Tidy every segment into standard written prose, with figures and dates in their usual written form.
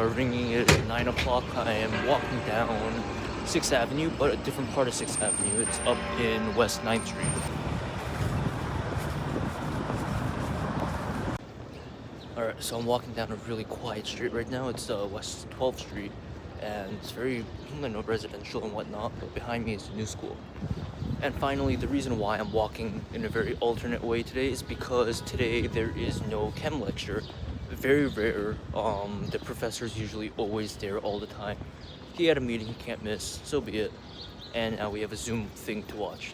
are ringing at 9 o'clock. I am walking down 6th Avenue, but a different part of 6th Avenue. It's up in West 9th Street. Alright, so I'm walking down a really quiet street right now. It's West 12th Street, and it's very, residential and whatnot, but behind me is the new school. And finally, the reason why I'm walking in a very alternate way today is because today there is no chem lecture. Very rare. The professor's usually always there all the time. He had a meeting he can't miss, so be it. And now we have a Zoom thing to watch.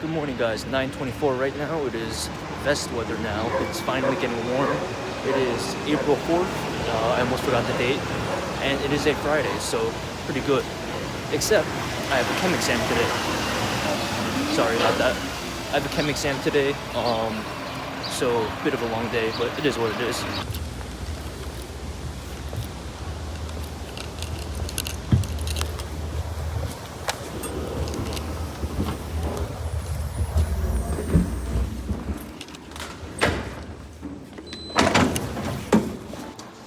Good morning, guys. 9:24 right now. It is vest weather now. It's finally getting warm. It is April 4th. I almost forgot the date. And it is a Friday, so pretty good. Except, I have a chem exam today. Sorry about that. I have a chem exam today, so a bit of a long day, but it is what it is.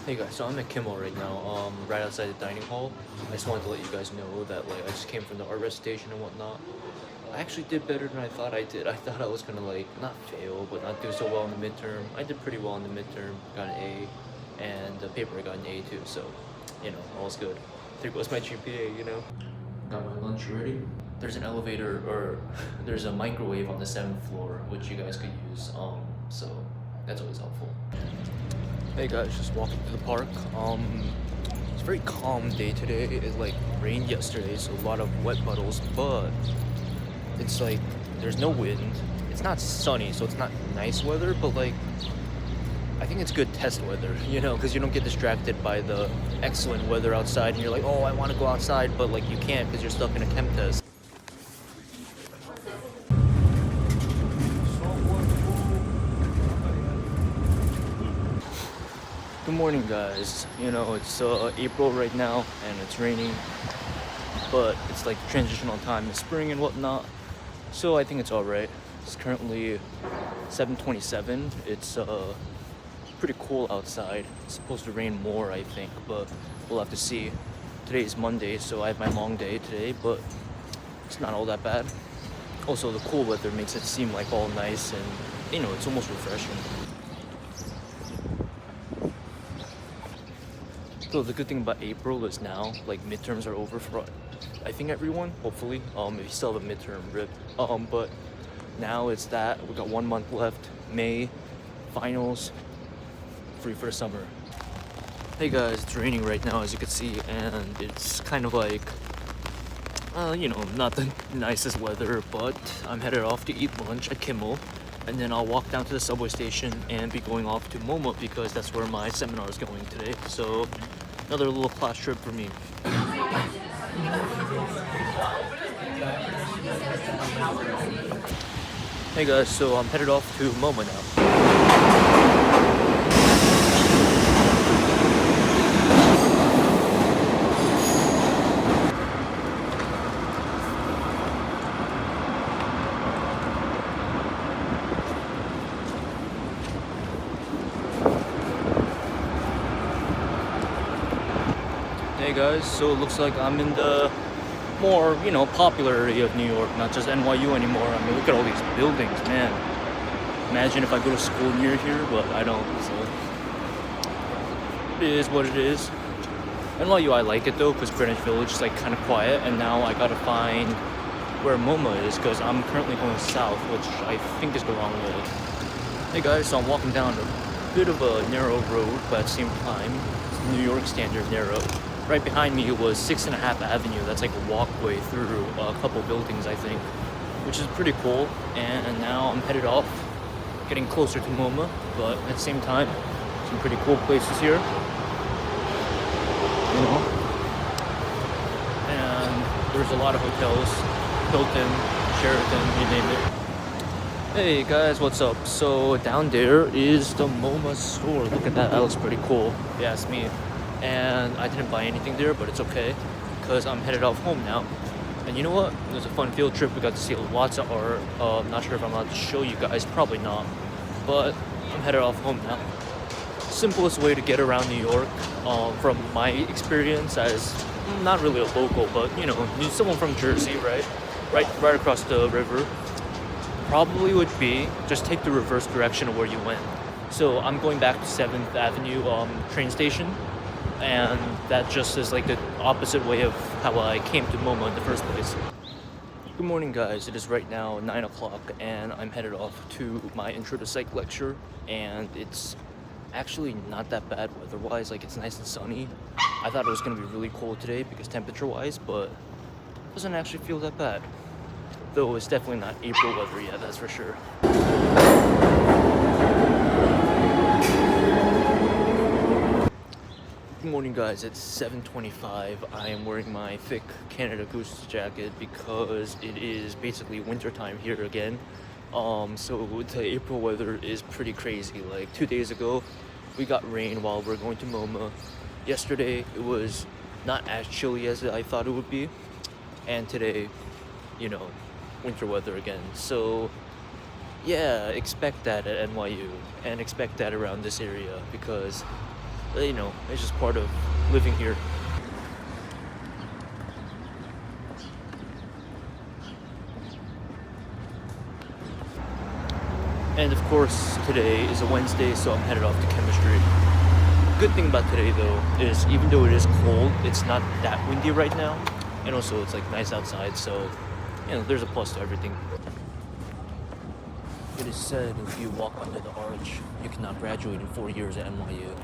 Hey guys, so I'm at Kimmel right now, right outside the dining hall. I just wanted to let you guys know that I just came from the art recitation and whatnot. I actually did better than I thought I did. I thought I was gonna not fail, but not do so well in the midterm. I did pretty well in the midterm, got an A, and the paper I got an A too, so, all's good. There goes my GPA, Got my lunch ready. There's an elevator, or there's a microwave on the 7th floor, which you guys could use, so that's always helpful. Hey guys, just walking to the park. It's a very calm day today. It rained yesterday, so a lot of wet puddles, but it's there's no wind. It's not sunny, so it's not nice weather, but I think it's good test weather, because you don't get distracted by the excellent weather outside and you're like, oh, I want to go outside, but you can't because you're stuck in a chem test. Good morning, guys. It's April right now and it's raining, but it's transitional time to spring and whatnot, so I think it's alright. It's currently 7:27. It's pretty cool outside. It's supposed to rain more, I think, but we'll have to see. Today is Monday, so I have my long day today, but it's not all that bad. Also, the cool weather makes it seem all nice and, it's almost refreshing. So the good thing about April is now, midterms are over for, I think, everyone, hopefully. If you still have a midterm, rip. But now it's that, we got 1 month left, May, finals, free for the summer. Hey guys, it's raining right now, as you can see, and it's kind of not the nicest weather, but I'm headed off to eat lunch at Kimmel, and then I'll walk down to the subway station and be going off to MOMA because that's where my seminar is going today. So another little class trip for me. Hey guys, so I'm headed off to MOMA now. Hey guys, so it looks like I'm in the more, popular area of New York, not just NYU anymore. I mean, look at all these buildings, man. Imagine if I go to school near here, but I don't, so it is what it is. NYU, I like it though, because Greenwich Village is kind of quiet, and now I gotta find where MOMA is, because I'm currently going south, which I think is the wrong way. Hey guys, so I'm walking down a bit of a narrow road, but at the same time, it's New York standard narrow. Right behind me was 6.5 Avenue. That's a walkway through a couple buildings, I think, which is pretty cool. And now I'm headed off, getting closer to MOMA, but at the same time, some pretty cool places here. And there's a lot of hotels, Hilton, Sheraton, you name it. Hey guys, what's up? So down there is the MOMA store. Look at that, that looks pretty cool, if you ask me. And I didn't buy anything there, but it's okay because I'm headed off home now. And you know what? It was a fun field trip. We got to see lots of art. Not sure if I'm allowed to show you guys, probably not. But I'm headed off home now. Simplest way to get around New York, from my experience as not really a local, but you know, someone from Jersey, right across the river, probably would be just take the reverse direction of where you went. So I'm going back to 7th Avenue train station, and that just is like the opposite way of how I came to MOMA in the first place. Good morning, guys. It is right now 9 o'clock, and I'm headed off to my intro to psych lecture, and it's actually not that bad weather-wise. Like, it's nice and sunny. I thought it was gonna be really cold today because temperature-wise, but it doesn't actually feel that bad. Though it's definitely not April weather yet, that's for sure. Good morning, guys. It's 7:25. I am wearing my thick Canada Goose jacket because it is basically wintertime here again. So the April weather is pretty crazy. Like 2 days ago, we got rain while we're going to MOMA. Yesterday, it was not as chilly as I thought it would be. And today, you know, winter weather again. So yeah, expect that at NYU and expect that around this area because, you know, it's just part of living here. And of course, today is a Wednesday, so I'm headed off to chemistry. Good thing about today, though, is even though it is cold, it's not that windy right now. And also, it's like nice outside, so, you know, there's a plus to everything. It is said if you walk under the arch, you cannot graduate in 4 years at NYU.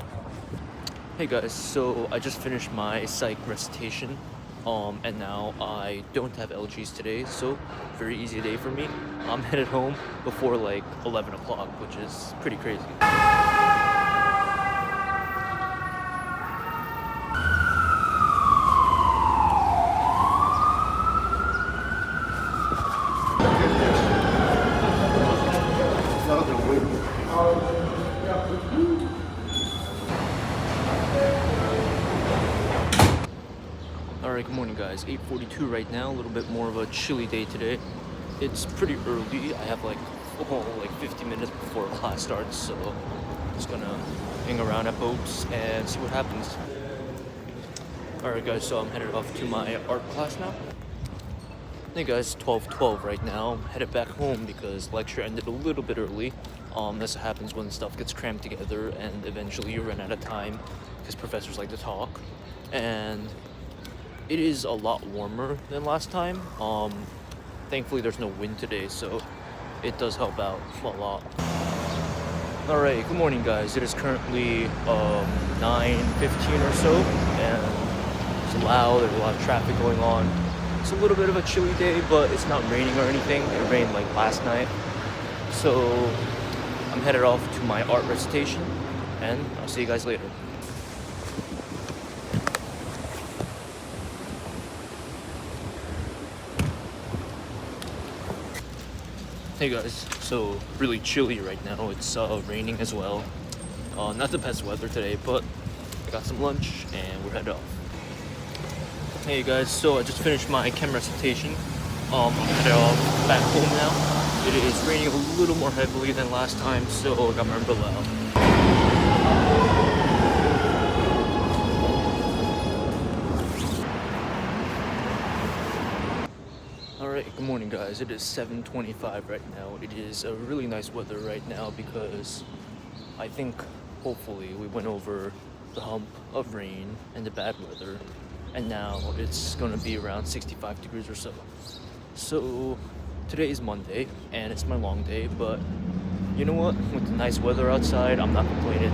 Hey guys, so I just finished my psych recitation, and now I don't have LGs today, so very easy day for me. I'm headed home before like 11 o'clock, which is pretty crazy. Alright, good morning, guys. 8:42 right now, a little bit more of a chilly day today. It's pretty early. I have like 50 minutes before class starts, so I'm just gonna hang around at Boats and see what happens. Alright guys, so I'm headed off to my art class now. Hey guys, 12:12 right now. I'm headed back home because lecture ended a little bit early. This happens when stuff gets crammed together and eventually you run out of time because professors like to talk. And it is a lot warmer than last time. Thankfully there's no wind today, so it does help out a lot. Alright, good morning guys. It is currently 9:15 or so, and it's loud, there's a lot of traffic going on. It's a little bit of a chilly day, but it's not raining or anything. It rained like last night. So I'm headed off to my art recitation, and I'll see you guys later. Hey guys, so really chilly right now. It's raining as well. Not the best weather today, but I got some lunch and we're headed off. Hey guys, so I just finished my chem recitation. I'm headed off back home now. It is raining a little more heavily than last time, so I got my umbrella out. Alright, good morning guys. It is 7:25 right now. It is a really nice weather right now because I think hopefully we went over the hump of rain and the bad weather, and now it's gonna be around 65 degrees or so. So today is Monday and it's my long day, but you know what? With the nice weather outside, I'm not complaining.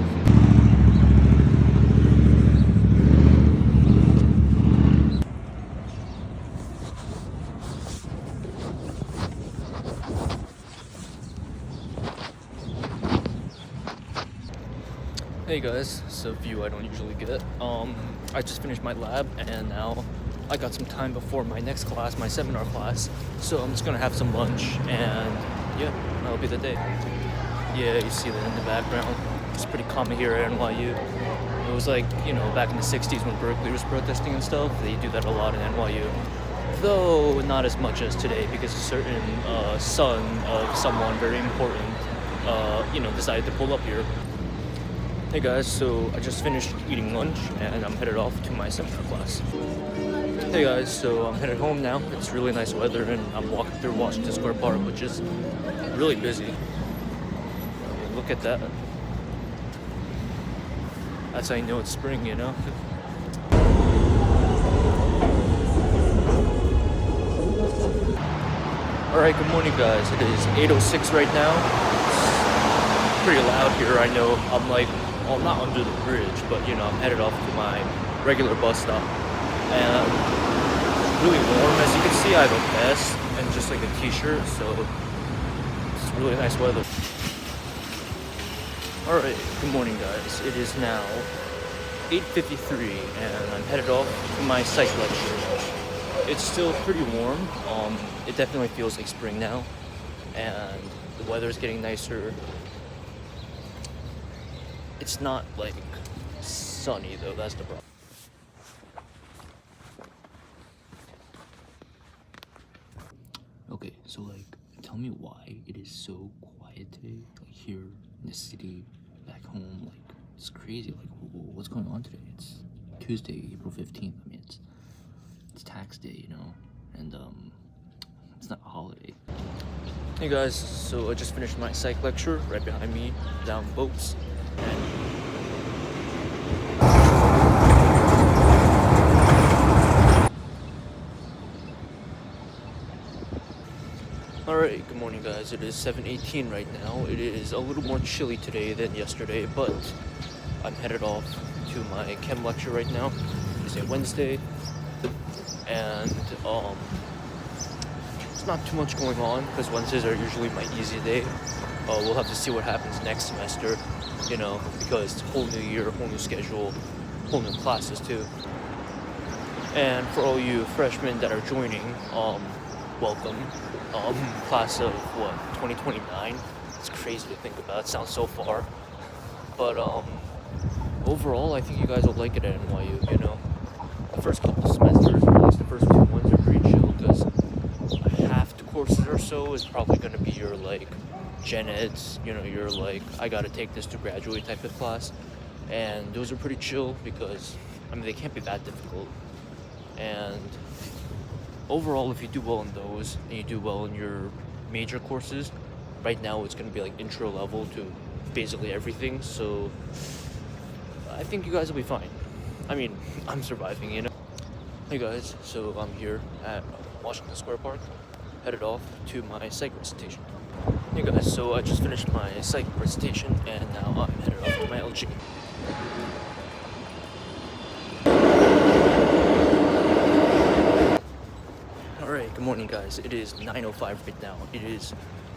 Hey guys, it's a view I don't usually get. I just finished my lab and now I got some time before my next class, my seminar class. So I'm just gonna have some lunch and yeah, that'll be the day. Yeah, you see that in the background. It's pretty common here at NYU. It was like, you know, back in the 60s when Berkeley was protesting and stuff, they do that a lot in NYU. Though not as much as today because a certain son of someone very important decided to pull up here. Hey guys, so I just finished eating lunch and I'm headed off to my seminar class. Hey guys, so I'm headed home now. It's really nice weather and I'm walking through Washington Square Park, which is really busy. I mean, look at that. That's how you know it's spring, you know? Alright, good morning guys. It is 8:06 right now. It's pretty loud here, I know. I'm like, well, not under the bridge, but you know, I'm headed off to my regular bus stop. And it's really warm. As you can see, I have a vest and just like a t-shirt, so it's really nice weather. Alright, good morning guys. It is now 8:53 and I'm headed off to my psych lecture. It's still pretty warm. It definitely feels like spring now, and the weather's getting nicer. It's not like sunny though, that's the problem. Okay, so like, tell me why it is so quiet today, like here in the city, back home. Like, it's crazy. Like, what's going on today? It's Tuesday, April 15th. I mean, it's tax day, you know, and it's not a holiday. Hey guys, so I just finished my psych lecture. Right behind me, down boats. Alright, good morning guys. It is 7:18 right now. It is a little more chilly today than yesterday, but I'm headed off to my chem lecture right now. It's a Wednesday, and it's not too much going on because Wednesdays are usually my easy day. We'll have to see what happens next semester, you know, because it's a whole new year, whole new schedule, whole new classes too. And for all you freshmen that are joining, welcome. Class of what, 2029? It's crazy to think about. It sounds so far, but overall, I think you guys will like it at NYU. You know, the first couple semesters, or at least the first 2 months, are pretty chill because half the courses or so is probably going to be your like gen eds. You know, you're like, I got to take this to graduate type of class, and those are pretty chill because I mean they can't be that difficult. And overall, if you do well in those and you do well in your major courses, right now it's going to be like intro level to basically everything. So I think you guys will be fine. I mean, I'm surviving, you know. Hey guys, so I'm here at Washington Square Park, headed off to my psych recitation. Hey guys, so I just finished my psych recitation and now I'm headed off to my LG. Alright, good morning guys. It is 9:05 right now. It is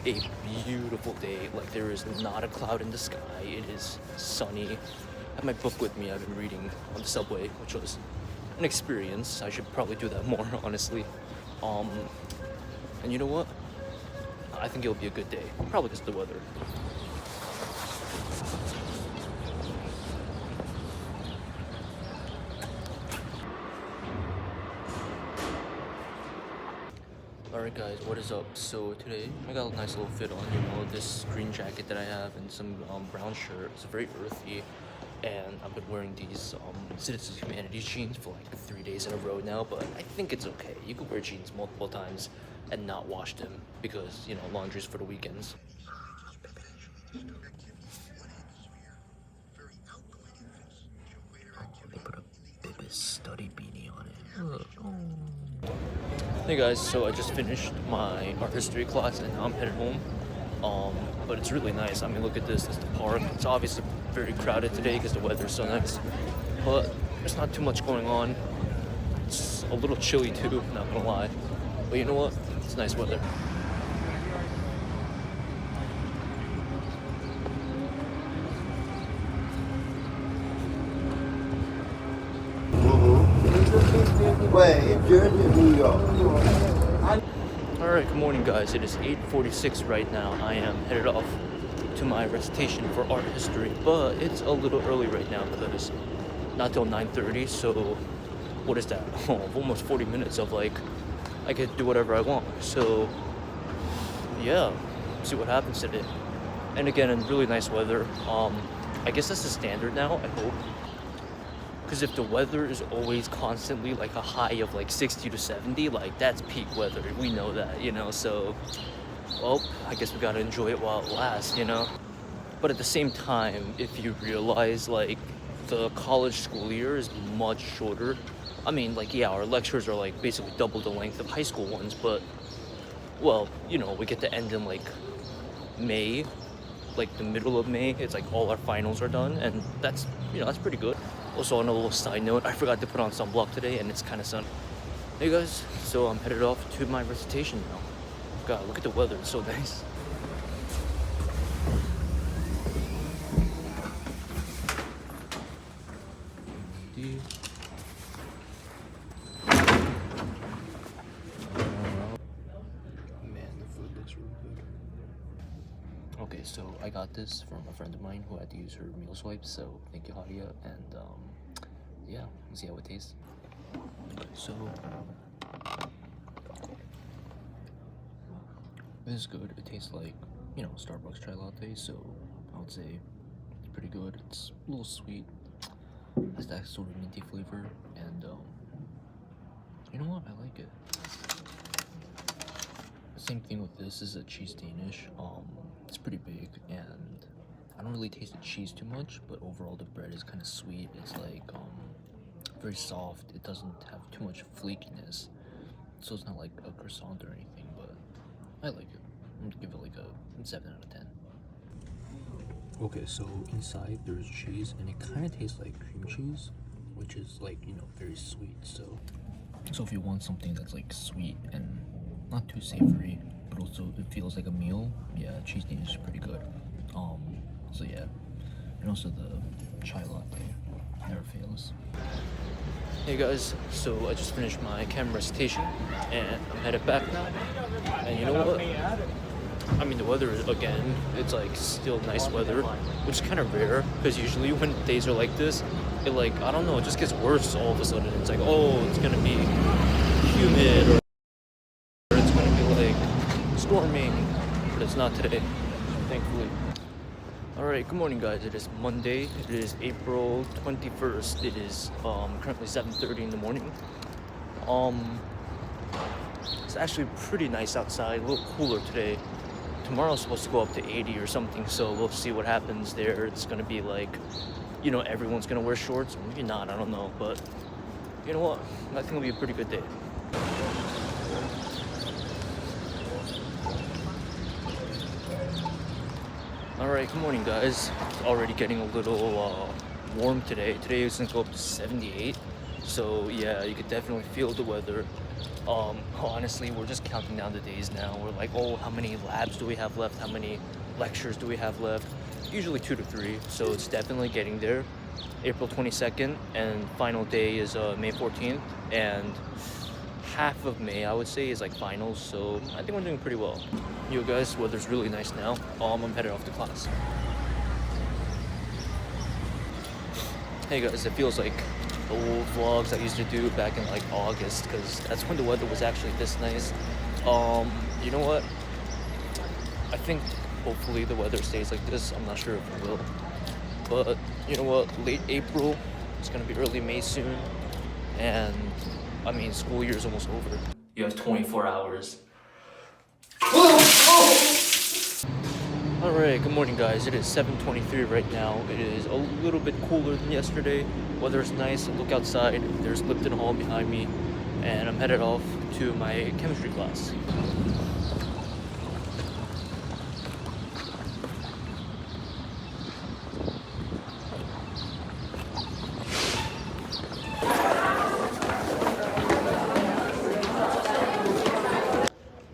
a beautiful day. Like, there is not a cloud in the sky. It is sunny. I have my book with me. I've been reading on the subway, which was an experience. I should probably do that more, honestly. And you know what? I think it'll be a good day. Probably because of the weather. Alright guys, what is up? So today I got a nice little fit on, you know, this green jacket that I have and some brown shirt. It's very earthy, and I've been wearing these Citizens Humanities jeans for like 3 days in a row now, but I think it's okay. You can wear jeans multiple times and not wash them because, you know, laundry's for the weekends. They put a Bibis study beanie on it. Look. Hey guys, so I just finished my art history class and now I'm headed home. But it's really nice. I mean, look at this. This is the park. It's obviously very crowded today because the weather's so nice, but there's not too much going on. It's a little chilly too, not gonna lie. But you know what? It's nice weather. New York. Alright, good morning guys. It is 8:46 right now. I am headed off to my recitation for art history, but it's a little early right now because not till 9:30, so what is that? Oh, almost 40 minutes of like, I could do whatever I want. So yeah, see what happens today. And again, in really nice weather. I guess that's the standard now, I hope. Because if the weather is always constantly like a high of like 60 to 70, like that's peak weather. We know that, you know, so, well, I guess we gotta enjoy it while it lasts, you know? But at the same time, if you realize like the college school year is much shorter, I mean, like, yeah, our lectures are like basically double the length of high school ones, but, well, you know, we get to end in like May, like the middle of May. It's like all our finals are done, and that's, you know, that's pretty good. Also, on a little side note, I forgot to put on sunblock today, and it's kind of sunny. Hey guys, so I'm headed off to my recitation now. God, look at the weather, it's so nice. Man, the food looks really good. Okay, so I got this from a friend of mine who had to use her meal swipes, so thank you, Hadia, and yeah, let's see how it tastes. So, this is good. It tastes like, you know, Starbucks chai latte, so I would say it's pretty good. It's a little sweet, has that sort of minty flavor, and you know what, I like it. Same thing with this is a cheese Danish. It's pretty big, and I don't really taste the cheese too much, but overall the bread is kind of sweet. It's like very soft. It doesn't have too much flakiness, so it's not like a croissant or anything. But I like it. I'm gonna give it like a 7 out of 10. Okay, so inside there's cheese, and it kind of tastes like cream cheese, which is like, you know, very sweet. So if you want something that's like sweet and not too savory, but also it feels like a meal, yeah, cheese Danish is pretty good. So yeah, and also the chai latte never fails. Hey guys, so I just finished my chem recitation, and I'm headed back now. And you know what? I mean, the weather is, again, it's like still nice weather, which is kind of rare, because usually when days are like this, it like, I don't know, it just gets worse all of a sudden. It's like, oh, it's gonna be humid, or it's gonna be like storming, but it's not today, thankfully. Alright, good morning guys. It is Monday. It is April 21st. It is currently 7:30 in the morning. It's actually pretty nice outside, a little cooler today. Tomorrow's supposed to go up to 80 or something, so we'll see what happens there. It's gonna be like, you know, everyone's gonna wear shorts, or maybe not, I don't know, but you know what? I think it'll be a pretty good day. Alright, good morning guys. It's already getting a little warm today. Today is gonna go up to 78. So yeah, you could definitely feel the weather. Honestly, we're just counting down the days now. We're like, oh, how many labs do we have left? How many lectures do we have left? Usually 2 to 3, so it's definitely getting there. April 22nd, and final day is May 14th, and half of May, I would say, is like finals, so I think we're doing pretty well. Yo guys, weather's really nice now. I'm headed off to class. Hey guys, it feels like old vlogs I used to do back in like August, because that's when the weather was actually this nice. You know what? I think hopefully the weather stays like this. I'm not sure if it will. But you know what? Late April, it's gonna be early May soon. And I mean, school year is almost over. You have 24 hours. Alright, good morning guys. It is 7:23 right now. It is a little bit cooler than yesterday. Weather is nice. Look outside. There's Lipton Hall behind me. And I'm headed off to my chemistry class.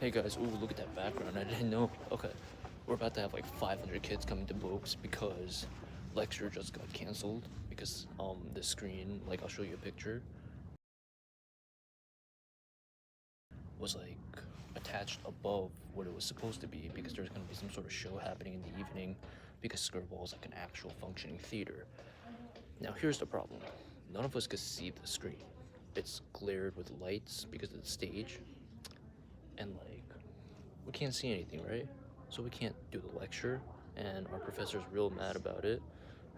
Hey guys, ooh, look at that background. I didn't know. Okay. We're about to have like 500 kids coming to Bopes because lecture just got canceled because the screen, like I'll show you a picture, was like attached above what it was supposed to be because there's going to be some sort of show happening in the evening because Skirball is like an actual functioning theater. Now here's the problem. None of us could see the screen. It's glared with lights because of the stage, and like we can't see anything, right? So we can't do the lecture, and our professor's real mad about it.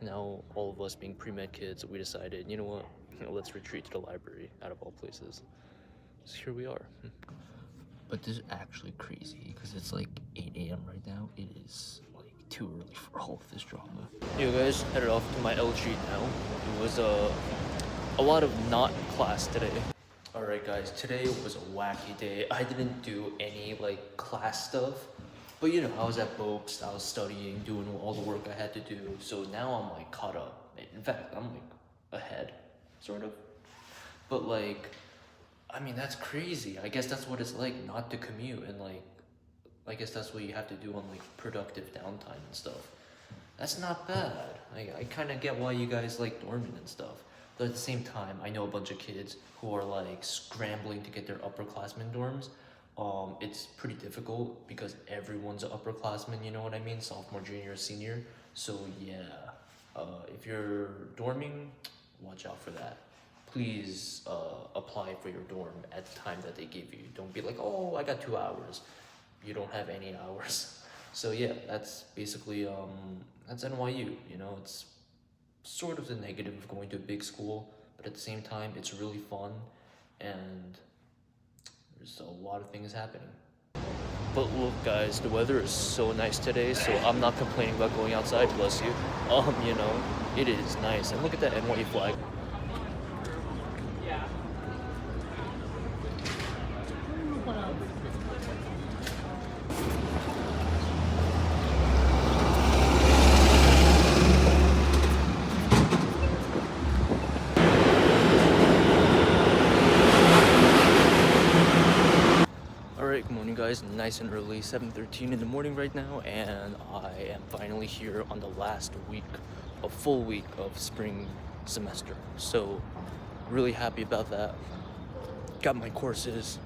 Now, all of us being pre-med kids, we decided, you know what, let's retreat to the library, out of all places. So here we are. But this is actually crazy, because it's like 8 a.m. right now. It is like too early for all of this drama. You guys, headed off to my LG now. It was a lot of not class today. Alright guys, today was a wacky day. I didn't do any like class stuff, but you know, I was at Bopes, I was studying, doing all the work I had to do. So now I'm like caught up. In fact, I'm like ahead, sort of. But like, I mean, that's crazy. I guess that's what it's like not to commute, and like, I guess that's what you have to do on like productive downtime and stuff. That's not bad. I kind of get why you guys like dorming and stuff. But at the same time, I know a bunch of kids who are like scrambling to get their upperclassmen dorms. It's pretty difficult because everyone's an upperclassman, you know what I mean? Sophomore, junior, senior. So yeah, if you're dorming, watch out for that. Please apply for your dorm at the time that they give you. Don't be like, oh, I got 2 hours. You don't have any hours. So yeah, that's basically, that's NYU, you know? It's sort of the negative of going to a big school, but at the same time, it's really fun, and there's a lot of things happening. But look guys, the weather is so nice today, so I'm not complaining about going outside, bless you. You know, it is nice, and look at that NYU flag. Good morning guys, nice and early, 7:13 in the morning right now, and I am finally here on the last week, a full week of spring semester. So really happy about that. Got my courses,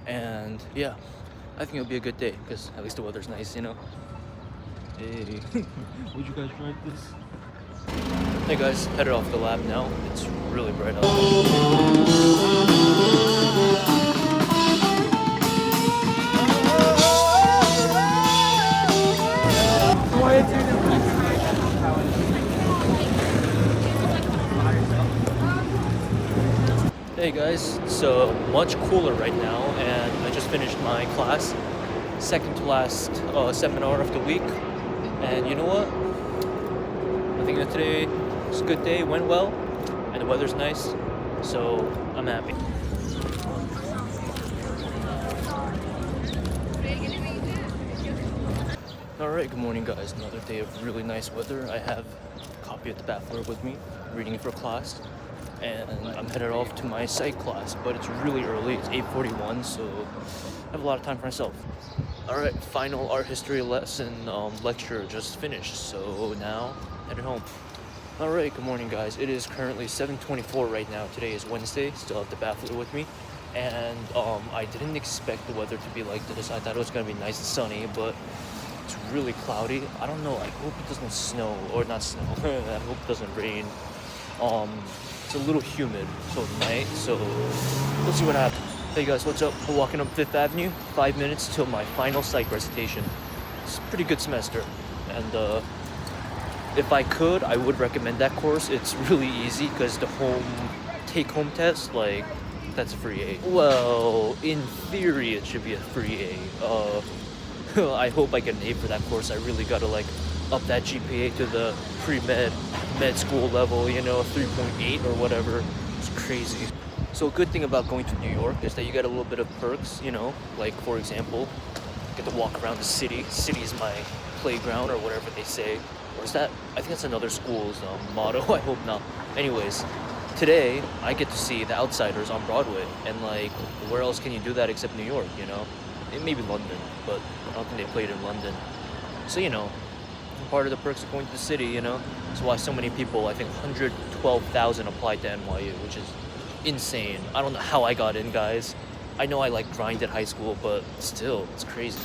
and yeah, I think it'll be a good day because at least the weather's nice, you know. Hey, would you guys try this? Hey guys, headed off the lab now. It's really bright out. Hey guys, so much cooler right now, and I just finished my class, second to last seminar of the week, and you know what? I think that today was a good day, went well, and the weather's nice, so I'm happy. Alright, good morning guys, another day of really nice weather. I have a copy of the Baffler with me, reading it for class. And I'm headed off to my psych class, but it's really early, it's 8:41, so I have a lot of time for myself. Alright, final art history lesson lecture just finished, so now headed home. Alright, good morning guys, it is currently 7:24 right now. Today is Wednesday, still have the Baffler with me, and I didn't expect the weather to be like this. I thought it was going to be nice and sunny, but it's really cloudy. I don't know, I hope it doesn't snow, or not snow, I hope it doesn't rain. It's a little humid till night, so we'll see what happens. Hey guys, what's up? We're walking up 5th Avenue, 5 minutes till my final psych recitation. It's a pretty good semester, and if I could, I would recommend that course. It's really easy because the take-home test, like, that's a free A. Well, in theory, it should be a free A. I hope I get an A for that course. I really gotta like up that GPA to the med school level, you know, 3.8 or whatever. It's crazy. So a good thing about going to New York is that you get a little bit of perks, you know, like for example, get to walk around the city. City is my playground, or whatever they say. Or is that, I think that's another school's motto. I hope not. Anyways, today I get to see The Outsiders on Broadway, and like, where else can you do that except New York, you know? Maybe London, but I don't think they played in London. So, you know, part of the perks of going to the city, you know? That's why so many people, I think 112,000 applied to NYU, which is insane. I don't know how I got in, guys. I know I like grinded high school, but still, it's crazy.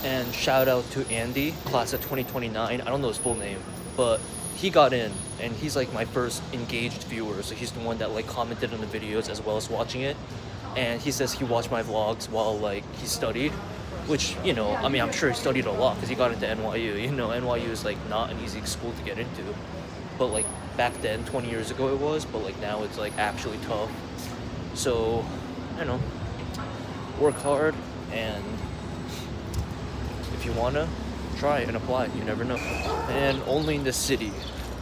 And shout out to Andy, class of 2029. I don't know his full name, but he got in, and he's like my first engaged viewer. So he's the one that like commented on the videos as well as watching it. And he says he watched my vlogs while like he studied. which, you know, I mean, I'm sure he studied a lot because he got into NYU. You know, NYU is like not an easy school to get into, but like back then, 20 years ago it was, but like now it's like actually tough. So, you know, work hard, and if you wanna, try and apply. You never know. And only in the city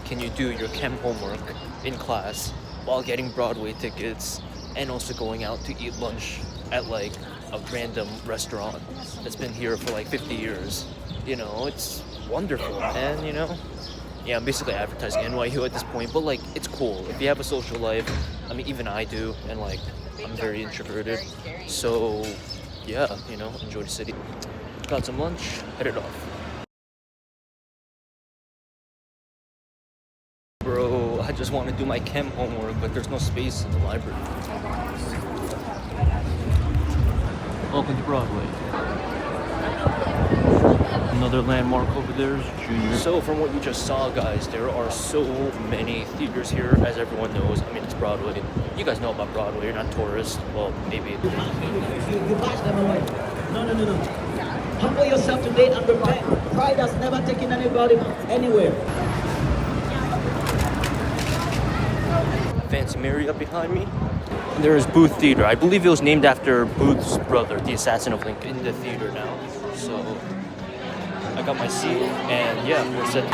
can you do your chem homework in class while getting Broadway tickets and also going out to eat lunch at like a random restaurant that's been here for like 50 years. You know, it's wonderful, man, you know? Yeah, I'm basically advertising NYU at this point, but like, it's cool. If you have a social life, I mean, even I do, and like, I'm very introverted. So, yeah, you know, enjoy the city. Got some lunch, headed off. Bro, I just want to do my chem homework, but there's no space in the library. Welcome to Broadway. Another landmark over there is Junior. So from what you just saw, guys, there are so many theaters here, as everyone knows. I mean, it's Broadway. You guys know about Broadway. You're not tourists. Well, maybe. You pass them away. No. Humble yourself today and repent. Pride has never taken anybody anywhere. Fancy Mary up behind me. And there is Booth Theater. I believe it was named after Booth's brother, the assassin of Lincoln, in the theater now. So I got my seat, and yeah, we're set.